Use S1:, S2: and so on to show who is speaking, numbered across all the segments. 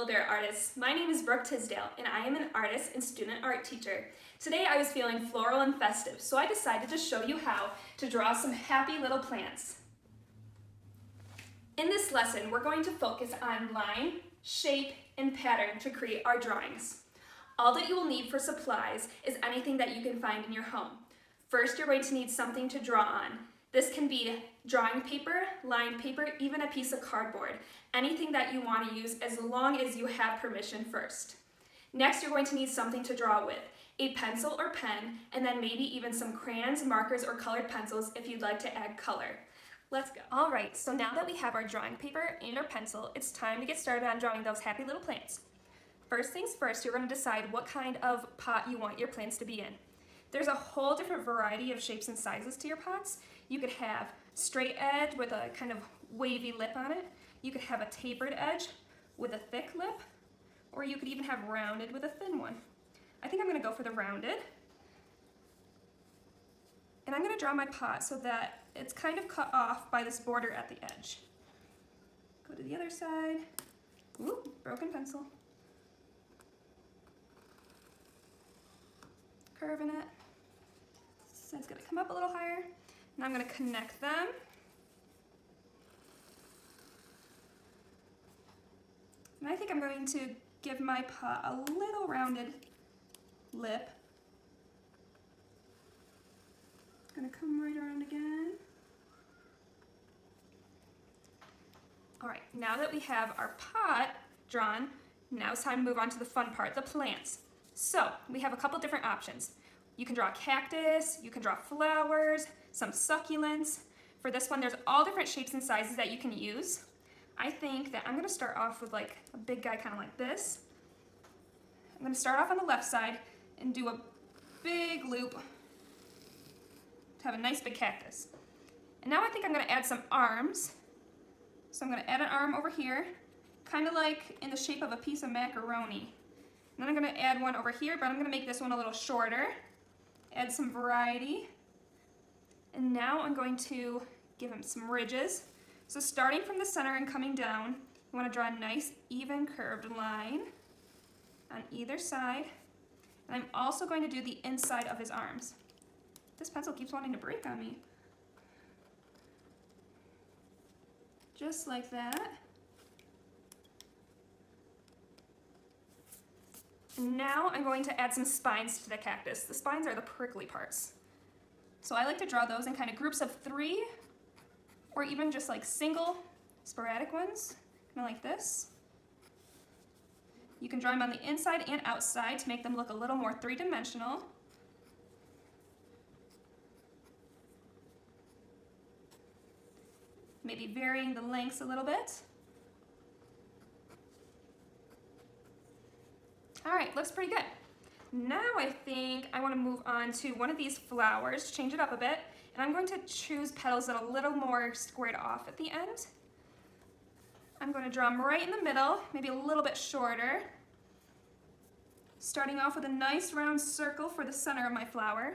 S1: there, artists. My name is Brooke Tisdale, and I am an artist and student art teacher. Today I was feeling floral and festive, so I decided to show you how to draw some happy little plants. In this lesson, we're going to focus on line, shape, and pattern to create our drawings. All that you will need for supplies is anything that you can find in your home. First, you're going to need something to draw on. This can be drawing paper, lined paper, even a piece of cardboard. Anything that you want to use as long as you have permission first. Next, you're going to need something to draw with. A pencil or pen, and then maybe even some crayons, markers, or colored pencils if you'd like to add color. Let's go. All right, so now that we have our drawing paper and our pencil, it's time to get started on drawing those happy little plants. First things first, you're going to decide what kind of pot you want your plants to be in. There's a whole different variety of shapes and sizes to your pots. You could have straight edge with a kind of wavy lip on it. You could have a tapered edge with a thick lip, or you could even have rounded with a thin one. I think I'm going to go for the rounded. And I'm going to draw my pot so that it's kind of cut off by this border at the edge. Go to the other side. Ooh, broken pencil. Curving it. So it's going to come up a little higher. And I'm going to connect them. And I think I'm going to give my pot a little rounded lip. Gonna come right around again. All right, now that we have our pot drawn, now it's time to move on to the fun part, the plants. So we have a couple different options. You can draw a cactus, you can draw flowers, some succulents. For this one, there's all different shapes and sizes that you can use. I think that I'm gonna start off with like a big guy kind of like this. I'm gonna start off on the left side and do a big loop to have a nice big cactus. And now I think I'm gonna add some arms. So I'm gonna add an arm over here, kind of like in the shape of a piece of macaroni. And then I'm gonna add one over here, but I'm gonna make this one a little shorter, add some variety. And now I'm going to give him some ridges. So starting from the center and coming down, you wanna draw a nice even curved line on either side. And I'm also going to do the inside of his arms. This pencil keeps wanting to break on me. Just like that. And now I'm going to add some spines to the cactus. The spines are the prickly parts. So I like to draw those in kind of groups of 3, or even just like single sporadic ones, kind of like this. You can draw them on the inside and outside to make them look a little more three-dimensional. Maybe varying the lengths a little bit. All right, looks pretty good. Now I think I want to move on to one of these flowers, change it up a bit, and I'm going to choose petals that are a little more squared off at the end. I'm going to draw them right in the middle, maybe a little bit shorter. Starting off with a nice round circle for the center of my flower,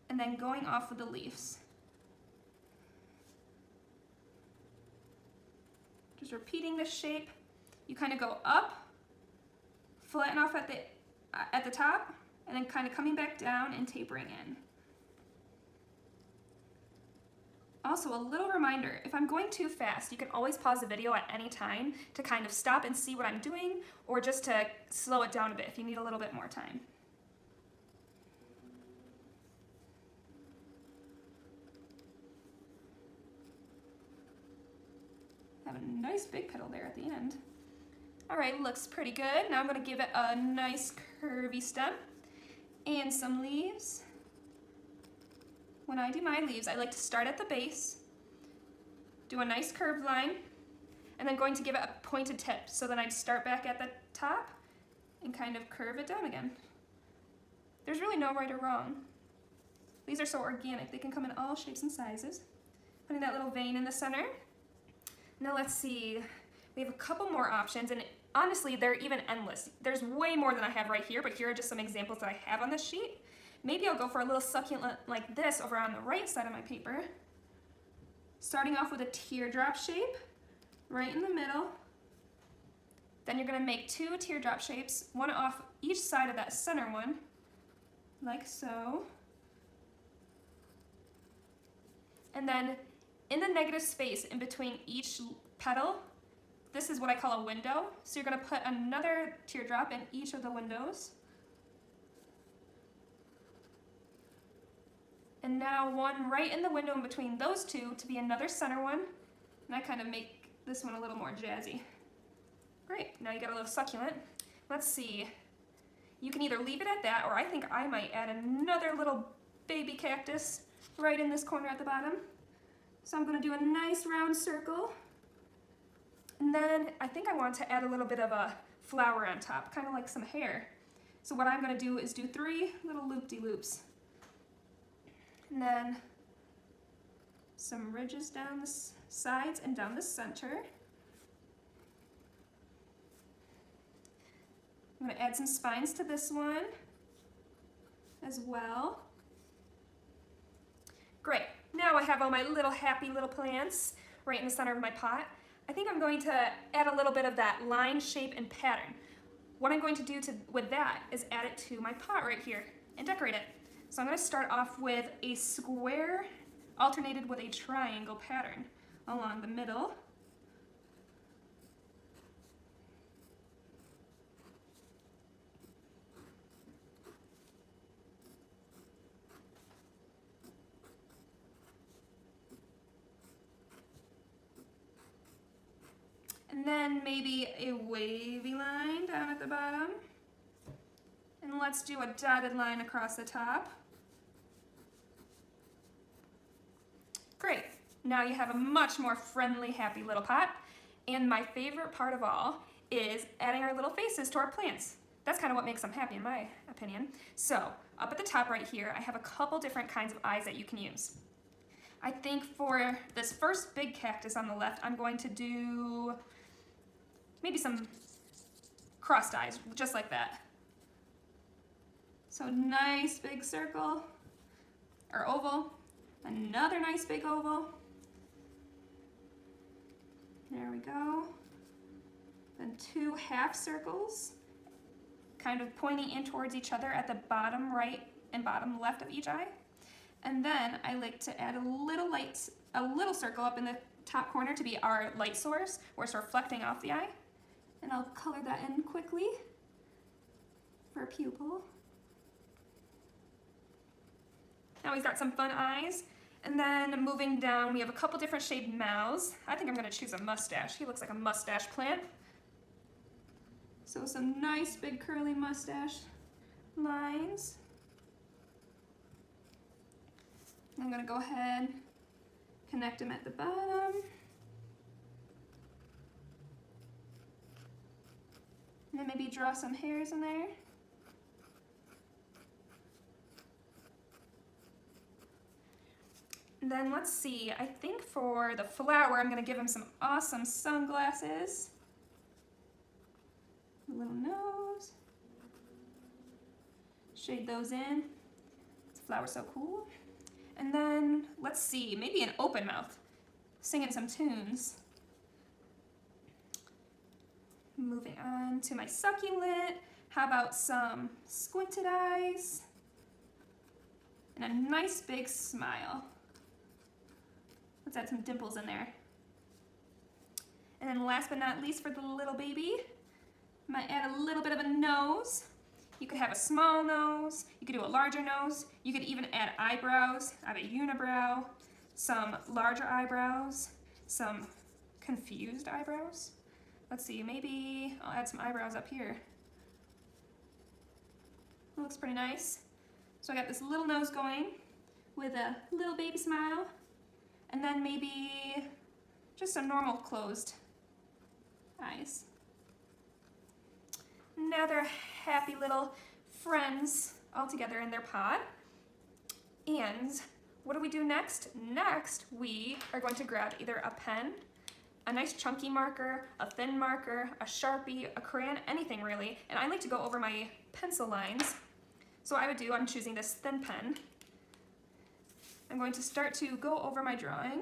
S1: and then going off with the leaves. Just repeating this shape. You kind of go up, flatten off at the top, and then kind of coming back down and tapering in. Also, a little reminder, if I'm going too fast, you can always pause the video at any time to kind of stop and see what I'm doing, or just to slow it down a bit if you need a little bit more time. Have a nice big petal there at the end. All right, looks pretty good. Now I'm going to give it a nice curvy stem and some leaves. When I do my leaves, I like to start at the base, do a nice curved line, and then going to give it a pointed tip. So then I'd start back at the top and kind of curve it down again. There's really no right or wrong. These are so organic. They can come in all shapes and sizes. Putting that little vein in the center. Now let's see. We have a couple more options, and honestly, they're even endless. There's way more than I have right here, but here are just some examples that I have on this sheet. Maybe I'll go for a little succulent like this over on the right side of my paper. Starting off with a teardrop shape, right in the middle. Then you're going to make 2 teardrop shapes, one off each side of that center one, like so. And then in the negative space in between each petal, this is what I call a window. So you're going to put another teardrop in each of the windows. And now one right in the window in between those two to be another center one. And I kind of make this one a little more jazzy. Great, now you got a little succulent. Let's see. You can either leave it at that, or I think I might add another little baby cactus right in this corner at the bottom. So I'm going to do a nice round circle. And then I think I want to add a little bit of a flower on top, kind of like some hair. So what I'm going to do is do 3 little loop-de-loops. And then some ridges down the sides and down the center. I'm going to add some spines to this one as well. Great. Now I have all my little happy little plants right in the center of my pot. I think I'm going to add a little bit of that line, shape, and pattern. What I'm going to do with that is add it to my pot right here and decorate it. So I'm going to start off with a square alternated with a triangle pattern along the middle. And then maybe a wavy line down at the bottom. And let's do a dotted line across the top. Great. Now you have a much more friendly, happy little pot. And my favorite part of all is adding our little faces to our plants. That's kind of what makes them happy in my opinion. So up at the top right here, I have a couple different kinds of eyes that you can use. I think for this first big cactus on the left, I'm going to do maybe some crossed eyes, just like that. So nice big circle, or oval, another nice big oval. There we go. Then 2 half circles, kind of pointing in towards each other at the bottom right and bottom left of each eye. And then I like to add a little circle up in the top corner to be our light source, where it's reflecting off the eye. And I'll color that in quickly for a pupil. Now he's got some fun eyes. And then moving down, we have a couple different shaped mouths. I think I'm going to choose a mustache. He looks like a mustache plant. So some nice big curly mustache lines. I'm going to go ahead, connect them at the bottom. And then maybe draw some hairs in there. And then let's see, I think for the flower, I'm going to give him some awesome sunglasses. A little nose. Shade those in. This flower's so cool. And then, let's see, maybe an open mouth. Singing some tunes. Moving on to my succulent. How about some squinted eyes? And a nice big smile. Let's add some dimples in there. And then last but not least for the little baby, I might add a little bit of a nose. You could have a small nose, you could do a larger nose, you could even add eyebrows. I have a unibrow, some larger eyebrows, some confused eyebrows. Let's see, maybe I'll add some eyebrows up here. It looks pretty nice. So I got this little nose going with a little baby smile, and then maybe just some normal closed eyes. Now they're happy little friends all together in their pod. And what do we do next? Next, we are going to grab either a pen, a nice chunky marker, a thin marker, a Sharpie, a crayon, anything really. And I like to go over my pencil lines. So what I would do, I'm choosing this thin pen. I'm going to start to go over my drawing,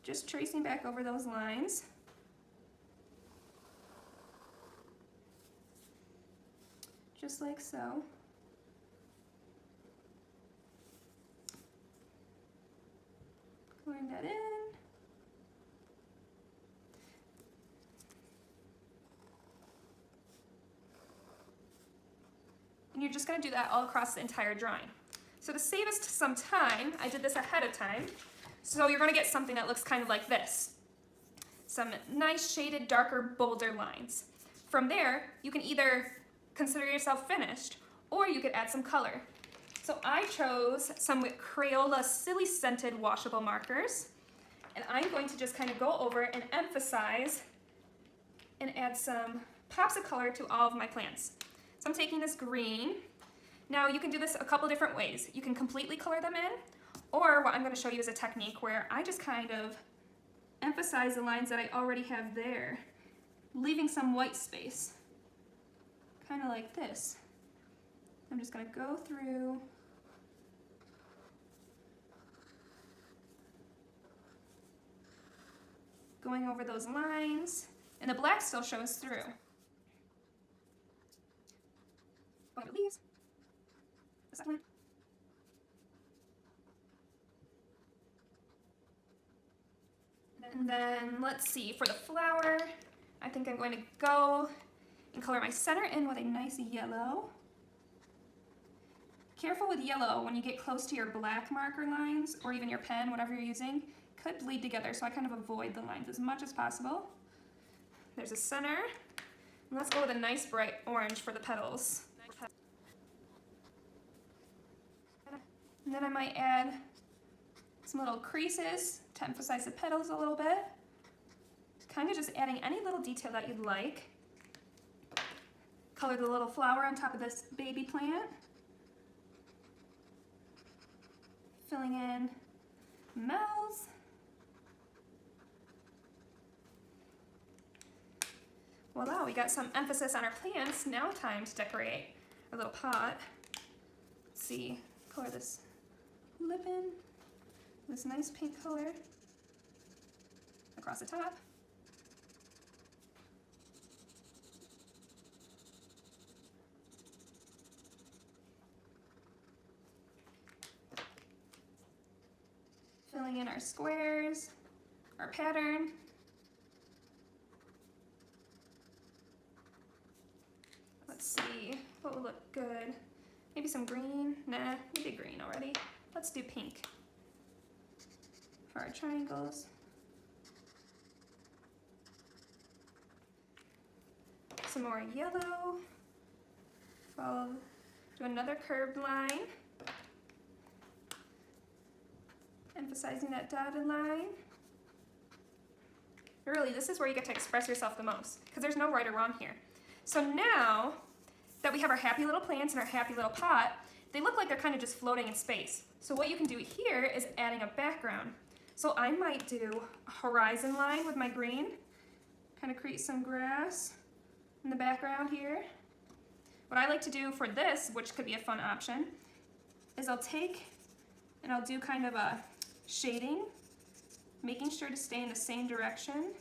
S1: just tracing back over those lines. just like so. Coloring that in. And you're just going to do that all across the entire drawing. So to save us some time, I did this ahead of time. So you're going to get something that looks kind of like this. Some nice shaded, darker, bolder lines. From there, you can either consider yourself finished, or you could add some color. So I chose some Crayola Silly Scented washable markers, and I'm going to just kind of go over and emphasize and add some pops of color to all of my plants. So I'm taking this green. Now you can do this a couple different ways. You can completely color them in, or what I'm going to show you is a technique where I just kind of emphasize the lines that I already have there, leaving some white space, kind of like this. I'm just going to go through going over those lines, and the black still shows through. Going over leaves, the succulent. And then let's see, for the flower, I think I'm going to go and color my center in with a nice yellow. Careful with yellow when you get close to your black marker lines, or even your pen, whatever you're using, could bleed together, so I kind of avoid the lines as much as possible. There's a center. And let's go with a nice bright orange for the petals. And then I might add some little creases to emphasize the petals a little bit. Kind of just adding any little detail that you'd like. Color the little flower on top of this baby plant. Filling in mouths. Voila, we got some emphasis on our plants. Now time to decorate our little pot. Let's see, color this lip in, this nice pink color across the top. Filling in our squares, our pattern. Let's see, what will look good? Maybe some green? Nah, we did green already. Let's do pink for our triangles. Some more yellow. Follow, do another curved line. Emphasizing that dotted line. Really, this is where you get to express yourself the most, because there's no right or wrong here. So now that we have our happy little plants in our happy little pot, they look like they're kind of just floating in space. So what you can do here is adding a background. So I might do a horizon line with my green, kind of create some grass in the background here. What I like to do for this, which could be a fun option, is I'll take and I'll do kind of a shading, making sure to stay in the same direction.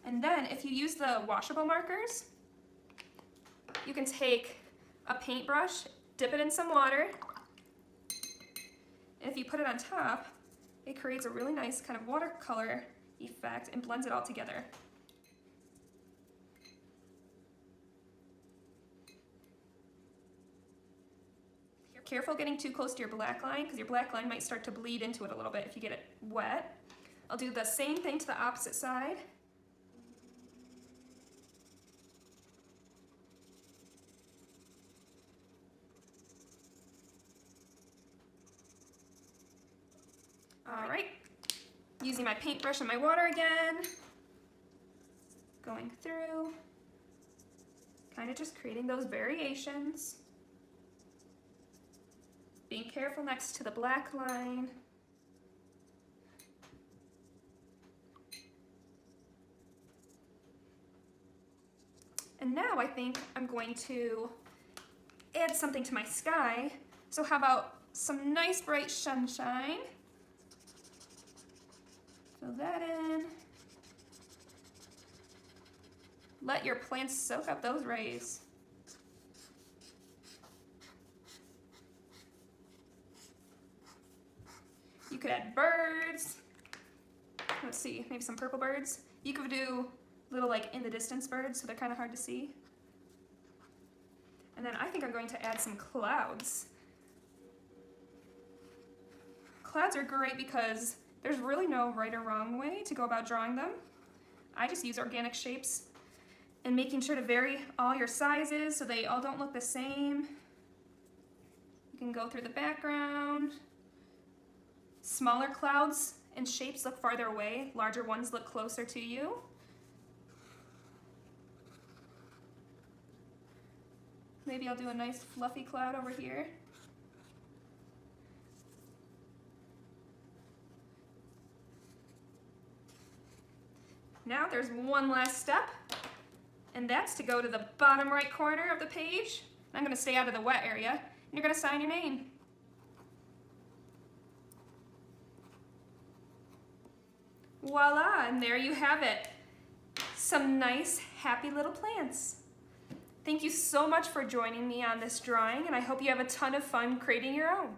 S1: And then if you use the washable markers, you can take a paintbrush, dip it in some water, and if you put it on top, it creates a really nice kind of watercolor effect and blends it all together. Careful getting too close to your black line, because your black line might start to bleed into it a little bit if you get it wet. I'll do the same thing to the opposite side. All right, using my paintbrush and my water again, going through, kind of just creating those variations. Being careful next to the black line. And now I think I'm going to add something to my sky. So how about some nice bright sunshine? Fill that in. Let your plants soak up those rays. You could add birds. Let's see, maybe some purple birds. You could do little like in the distance birds, so they're kind of hard to see. And then I think I'm going to add some clouds. Clouds are great because there's really no right or wrong way to go about drawing them. I just use organic shapes and making sure to vary all your sizes so they all don't look the same. You can go through the background. Smaller clouds and shapes look farther away, larger ones look closer to you. Maybe I'll do a nice fluffy cloud over here. Now there's one last step, and that's to go to the bottom right corner of the page. I'm going to stay out of the wet area, and you're going to sign your name. Voila, and there you have it. Some nice, happy little plants. Thank you so much for joining me on this drawing, and I hope you have a ton of fun creating your own.